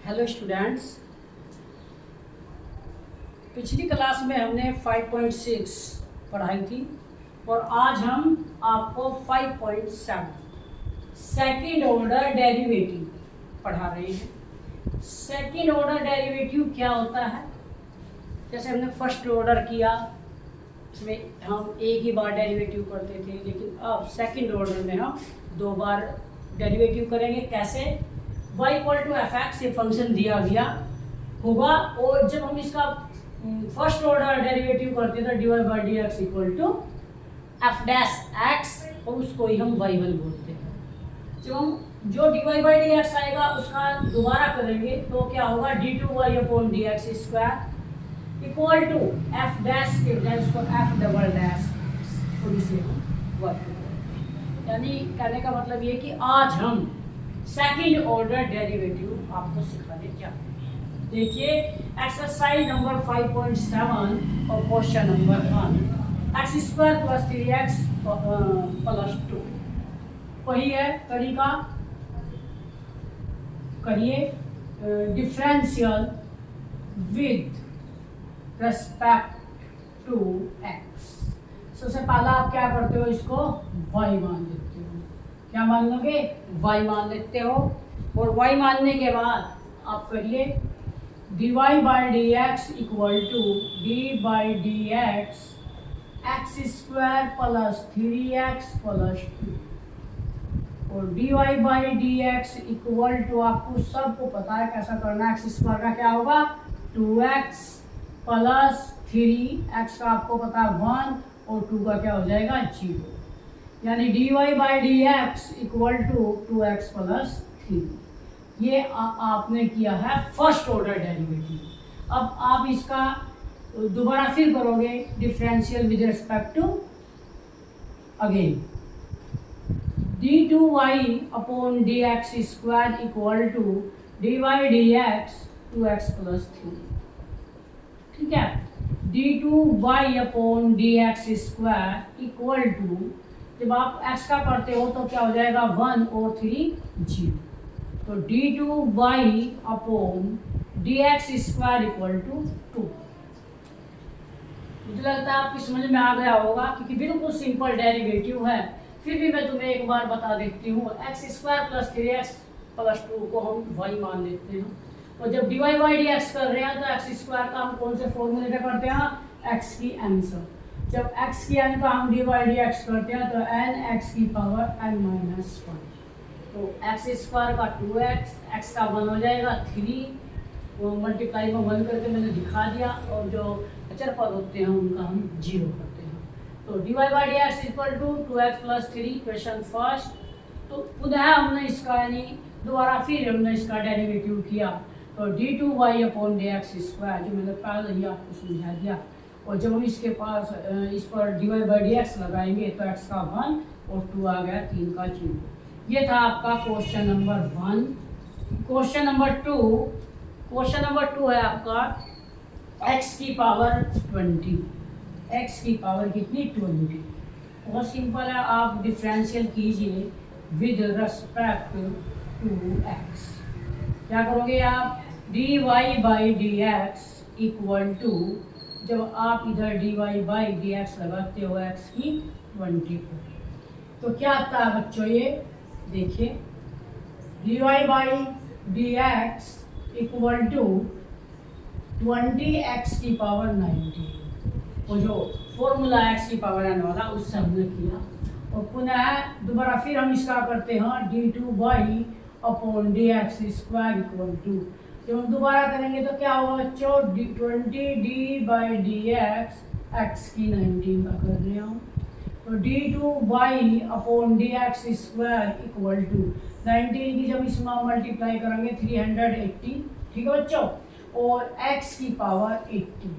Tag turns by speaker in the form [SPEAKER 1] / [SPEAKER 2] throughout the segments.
[SPEAKER 1] Hello students, पिछली class में हमने 5.6 पढ़ाई थी और आज हम आपको 5.7 सेकंड ऑर्डर डेरिवेटिव पढ़ा रहे हैं। सेकंड ऑर्डर डेरिवेटिव क्या होता है? जैसे हमने फर्स्ट ऑर्डर किया, इसमें हम एक ही बार डेरिवेटिव करते थे, लेकिन अब सेकंड ऑर्डर में हम दो बार डेरिवेटिव करेंगे। कैसे? y equal to f x ये फंक्शन दिया गया होगा और जब हम इसका फर्स्ट ऑर्डर डेरिवेटिव करते हैं तो d y by d x equal to f dash x और उसको ही हम y1 बोलते हैं। जब हम जो d y by d x आएगा उसका दोबारा करेंगे तो क्या होगा? D two y upon d x square equal to f dash के बजाय उसको एफ डबल डैश थोड़ी से हम वर्क, यानी कहने का मतलब ये कि आज हम सेकंड ऑर्डर डेरिवेटिव आपको सिखाने चाहते हैं। देखिए एक्सरसाइज नंबर 5.7 और question number 1, x square plus 3x plus 2 वही है तरीका। करिए differential with respect to x। सबसे पहला आप क्या करते हो? इसको y मान लेते हो। क्या मान लोगे? y मान लेते हो और y मानने के बाद आप करिए d y by d x equal to d by d x x square plus 3x plus 2 और d y by d x equal to आपको सबको पता है कैसा करना है। एक्स स्क्वायर का क्या होगा? 2x प्लस 3x का आपको पता है 1 और 2 का क्या हो जाएगा? 0, यानी d y by d x equal to 2x plus 3। ये आपने किया है फर्स्ट ऑर्डर डेरिवेटिव। अब आप इसका दोबारा फिर करोगे differential with respect to again d two y upon d x square equal to d y d x 2x plus 3। ठीक है, d two y upon d x square equal to, जब आप x का करते हो तो क्या हो जाएगा? 1 और 3 0, तो d two y upon d x square equal to 2। मुझे लगता है आपकी समझ में आ गया होगा क्योंकि बिल्कुल सिंपल डेरिवेटिव है। फिर भी मैं तुम्हें एक बार बता देती हूँ। X square plus 3x plus 2 को हम y मान लेते हैं और जब d y by d x कर रहे हैं तो एक्स स्क्वायर का हम कौन से फॉर्मूले पे करते हैं? x की n से। जब x की n का हम डी बाई डी एक्स करते हैं तो n x की पावर n माइनस 1, तो एक्स स्क्वायर का 2x, x का 1 हो जाएगा 3, वो मल्टीप्लाई में 1 करके मैंने दिखा दिया और जो अचर पद होते हैं उनका हम 0 करते हैं। तो d y by d x equal to 2x plus 3 question first. तो पुनः हमने इसका यानी दोबारा फिर हमने इसका डेरिवेटिव किया तो d two y upon d x square, जो मैंने पहले ही आपको समझा दिया। और जब हम इसके पास इस पर d y by d x लगाएंगे तो x का 1 और 2 आ गया 3 का 0। ये था आपका क्वेश्चन नंबर 1। क्वेश्चन नंबर 2 है आपका x की पावर 20। x की पावर कितनी? 20। बहुत सिंपल है, आप डिफरेंशियल कीजिए विद रेस्पेक्ट टू x। क्या करोगे आप? D y by d x equal to, जब आप इधर d y by d x लगाते हो x की 20 को, तो क्या आता है बच्चों? ये देखिए d y by d x equal to 20x की पावर 90, वो जो फॉर्मूला x की पावर n वाला उससे हमने किया। और पुनः दोबारा फिर हम इसका करते हैं d two y upon d x square equal to, जब हम दोबारा करेंगे तो क्या होगा बच्चों? 20 d by d x x की 19 का कर रहे हैं, तो d two y upon d x square equal to 19 की जब इसमें मल्टीप्लाई करेंगे 380। ठीक है बच्चों, और x की पावर 80।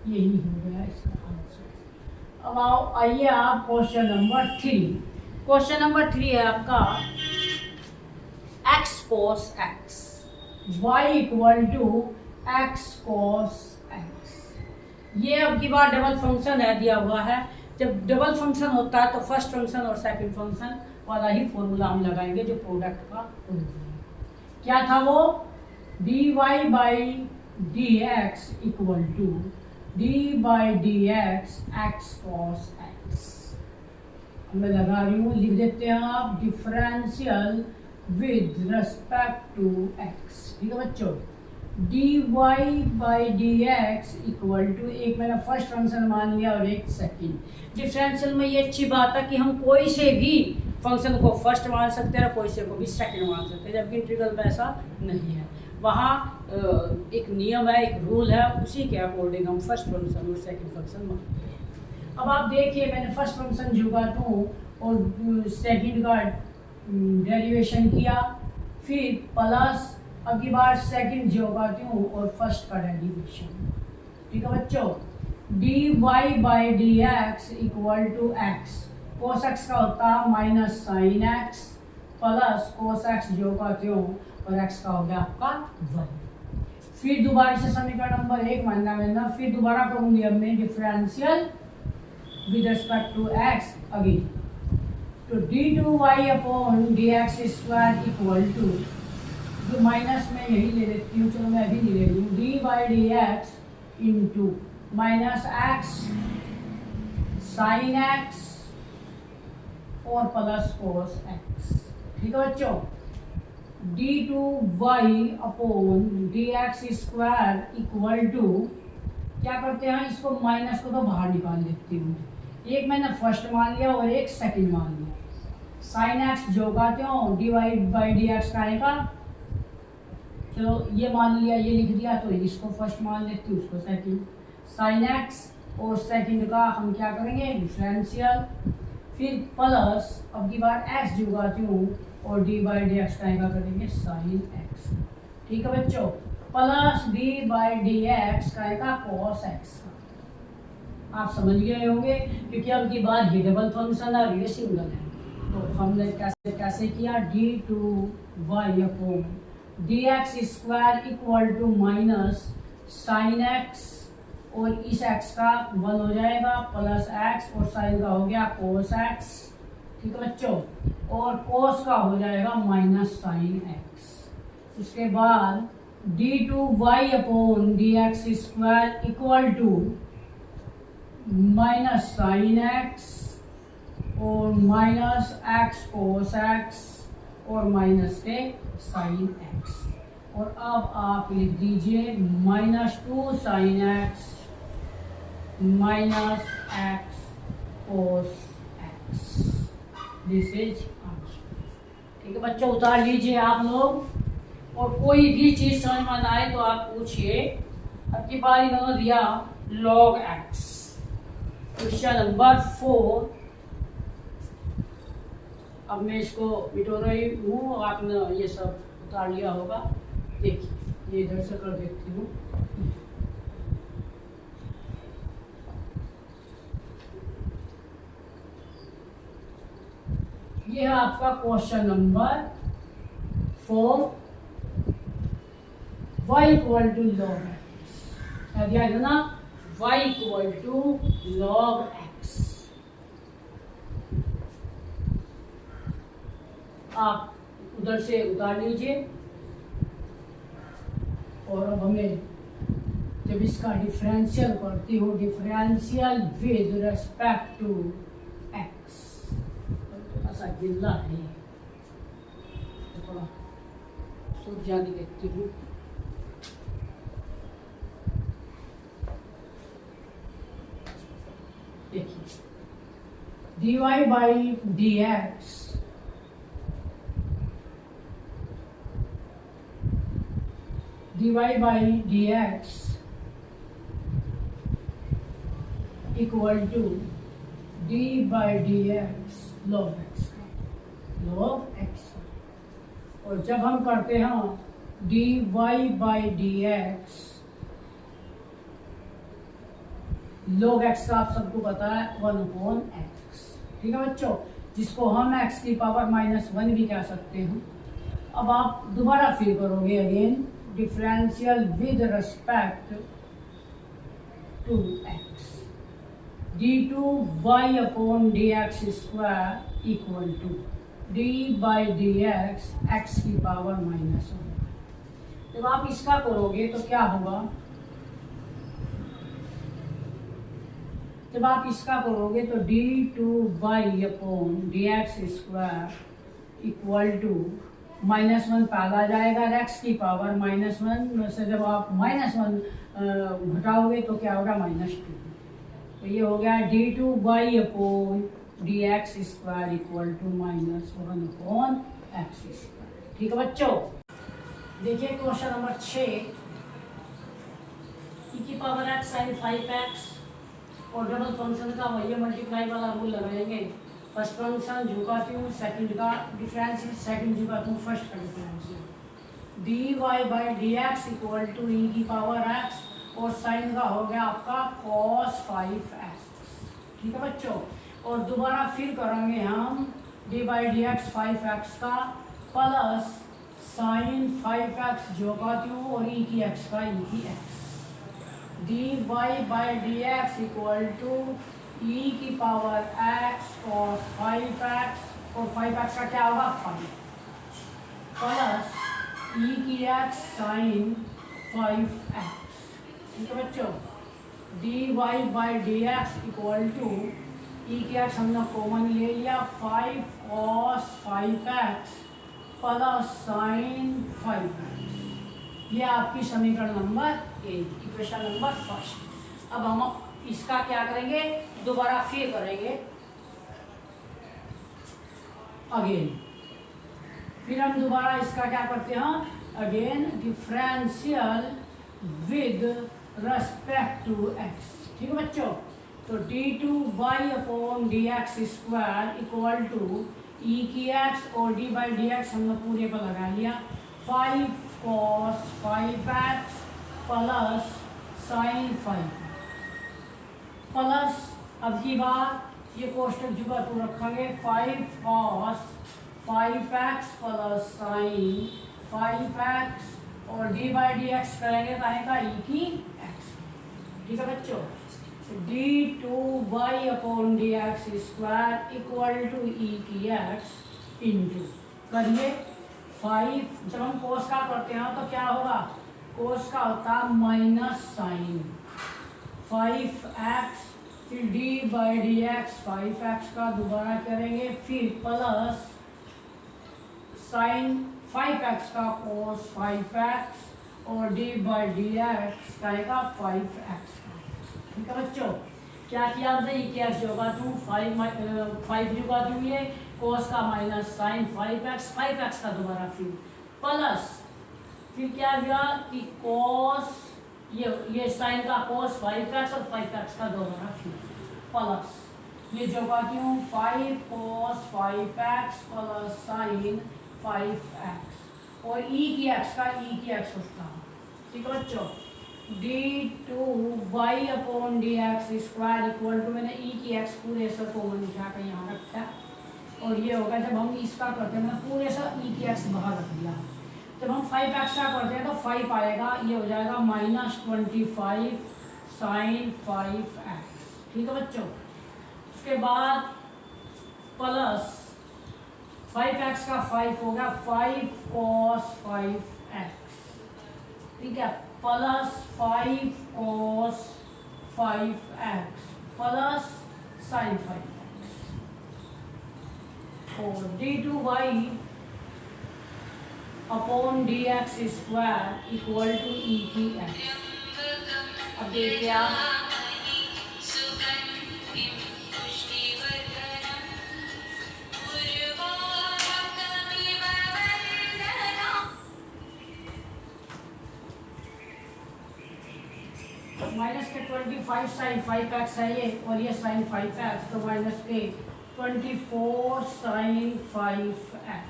[SPEAKER 1] यही हो गया इसका आंसर। अब आइए आप क्वेश्चन नंबर 3। क्वेश्चन नंबर 3 है आपका x cos x, y equal to x cos x। ये अब की बार डबल फंक्शन है दिया हुआ है। जब डबल फंक्शन होता है तो फर्स्ट फंक्शन और सेकंड फंक्शन वाला ही फॉर्मूला हम लगाएंगे जो प्रोडक्ट का फॉर्मूला है। क्या था वो? D y by d x equal to d by d x x cos x. मैं लगा रही हूँ, लिख देते हैं आप, differential with respect to x. ठीक है बच्चों, d y by d x equal to, एक मैंने फर्स्ट फंक्शन मान लिया और एक सेकंड। डिफरेंशियल में ये अच्छी बात है कि हम कोई से भी फंक्शन को फर्स्ट मान सकते हैं, कोई से को भी सेकंड मान सकते हैं, जबकि इंटीग्रल में ऐसा नहीं है। वहाँ एक नियम है, एक रूल है, उसी के अकॉर्डिंग हम फर्स्ट फंक्शन और सेकंड फंक्शन मानते हैं। अब आप देखिए, मैंने फर्स्ट फंक्शन जुगाता हूँ और सेकंड का डेरिवेशन किया, फिर प्लस अब की बार सेकंड जोड़ती हूँ और फर्स्ट का डेरिवेशन। ठीक है बच्चों, d y by d x equal to x, cos x का होता है minus sine x plus cos x जोड़ती हूँ और एक्स का हो गया आपका 1। फिर दोबारा से समीकरण नंबर 1 मानना, फिर दोबारा करूंगी अब मैं differential with respect to x again, तो d2y upon d x square equal to, जो माइनस में यही ले लेती हूँ, चलो मैं अभी नहीं ले रही हूँ, d by d x into minus x sine x और प्लस कोस एक्स। ठीक है बच्चों, d2y upon d x square equal to, क्या करते हैं, इसको माइनस को तो बाहर निकाल देती हूँ, एक मैंने फर्स्ट मान लिया और एक सेकंड मान लिया, साइन एक्स जोड़ते हो d y by d x का आएगा, चलो ये मान लिया, ये लिख दिया, तो इसको फर्स्ट मान लेती हूँ, उसको सेकंड, साइन एक्स और सेकंड का हम क्या करेंगे डिफरेंशियल, फिर प्लस अब की बार एक्स जुगाती हूँ और डी बाई डी एक्स का करेंगे साइन एक्स। ठीक है बच्चों, plus D by d x का कॉस एक्स। आप समझ गए होंगे, क्योंकि अब की बार ये डबल फंक्शन है, ये सिंगल है, तो हमने कैसे किया, d two y upon d x square equal to minus sine x और इस एक्स का 1 हो जाएगा प्लस एक्स और साइन का हो गया कोस एक्स। ठीक है बच्चों, और कोस का हो जाएगा माइनस साइन एक्स। उसके बाद d two y upon d x square equal to minus sine x और माइनस एक्स कोस एक्स और माइनस के साइन एक्स, और अब आप लिख दीजिए -2 sine x minus x cos x, this is answer. ठीक है बच्चों, उतार लीजिए आप लोग, और कोई भी चीज समझ में ना आए तो आप पूछिए। अब की बार इन्होंने दिया log x, क्वेश्चन नंबर 4। अब मैं इसको मिटो रही हूँ, आपने ये सब उतार लिया होगा, देखिए ये इधर से कर देती हूँ। ये है आपका question number 4, y equal to log x, ध्यान देना, y equal to log x. आप उधर से उतार लीजिए, और अब हमें जब इसका डिफरेंशियल करती हो, differential with respect to x, थोड़ा सा गिल्ला है, थोड़ा सूख जाने देती हूँ। देखिए, d y by d x dy by dx equal to d by dx log x, log x। और जब हम करते हैं dy by dx log x का, आप सबको पता है 1/x। ठीक है बच्चों, जिसको हम x की पावर -1 भी कह सकते हैं। अब आप दोबारा फिर करोगे again, differential with respect to x, d2y upon d x square equal to d by d x x की पावर -1। जब आप इसका करोगे तो क्या होगा, जब आप इसका करोगे तो d2y/dx² इक्वल टू -1 पहला आ जाएगा, x की पावर -1 में से जब आप -1 घटाओगे तो क्या होगा, -2। तो ये हो गया d2y/dx² इक्वल टू -1/x²। ठीक है बच्चों, देखिए question number 6, e⁻x sin 5x और डबल फंक्शन का वही मल्टीप्लाई वाला रूल लगाएंगे। फर्स्ट फंक्शन जुगाती हूँ, सेकंड का डिफरेंशियल, सेकंड जुगाती हूँ फर्स्ट का differential. dy/dx equal to e⁻x और साइन का हो गया आपका cos 5x। ठीक है बच्चों, और दोबारा फिर करेंगे हम d/dx 5x का प्लस साइन 5x जोगाती हूँ और e⁻x का e⁻x। dy/dx equal to e⁻x cos 5x और 5x का क्या होगा 5 प्लस e⁻x sin 5x। ठीक है बच्चों, dy/dx इक्वल टू e⁻x हमने कॉमन ले लिया 5 cos 5x plus sign 5x। ये आपकी समीकरण नंबर 1, इक्वेशन नंबर फर्स्ट। अब हम इसका क्या करेंगे, दोबारा फिर करेंगे अगेन, फिर हम दोबारा इसका क्या करते हैं, again differential with respect to x। ठीक है बच्चों, तो d2y/dx² इक्वल टू e⁻x और d/dx हमने पूरे पर लगा लिया 5 cos 5x plus sign 5 plus, अब की बार ये कोष्टक जुगा तो रखेंगे 5 cos 5x plus sign 5x और d/dx करेंगे कहेगा e⁻x। ठीक है बच्चों, d2y/dx² equal to e⁻x into करिए 5, जब हम कोस का करते हैं तो क्या होगा, कोस का होता है माइनस साइन 5x, फिर d/dx 5x का दोबारा करेंगे, फिर प्लस साइन 5x का कोस 5x और d/dx कहेगा 5x। ठीक है बच्चों, क्या किया हमने, e⁻x Joga to 5 Joga to ये कोस का माइनस साइन 5x का दोबारा फिर प्लस, फिर क्या हुआ कि कोस ये साइन का कोस 5x और 5x का दोबारा फिर प्लस, ये जोगाती हूँ 5 cos 5x plus sign 5x और e⁻x का e⁻x होता है। ठीक है बच्चों, d2y/dx² इक्वल टू मैंने e⁻x पूरे से कॉमन उठा कर यहाँ रखा, और ये होगा जब हम इसका करते हैं मैंने पूरे से e⁻x बाहर रख दिया, जब हम 5x का करते हैं तो 5 आएगा, ये हो जाएगा -25 साइन 5x। ठीक है बच्चों, उसके बाद प्लस 5x का 5 होगा 5 cos 5x। ठीक है, plus 5 cos 5x plus sign 5x और d2y/dx² इक्वल टू e⁻x। अब देखिए आप माइनस के 25 साइन 5x है ये, और ये साइन 5x, तो माइनस के 24 साइन 5x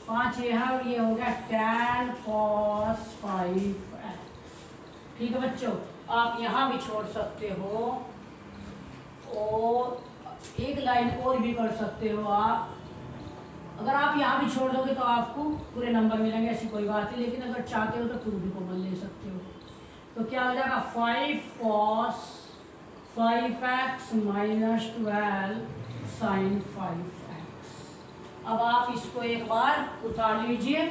[SPEAKER 1] 5 यहाँ, और ये हो गया tan cos 5x। ठीक है बच्चों, आप यहाँ भी छोड़ सकते हो और एक लाइन और भी कर सकते हो आप। अगर आप यहाँ भी छोड़ दोगे तो आपको पूरे नंबर मिलेंगे, ऐसी कोई बात नहीं, लेकिन अगर चाहते हो तो टू भी कॉमन ले सकते हो। तो क्या हो जाएगा 5 cos 5x minus 12 sign 5x। अब आप इसको एक बार उतार लीजिए।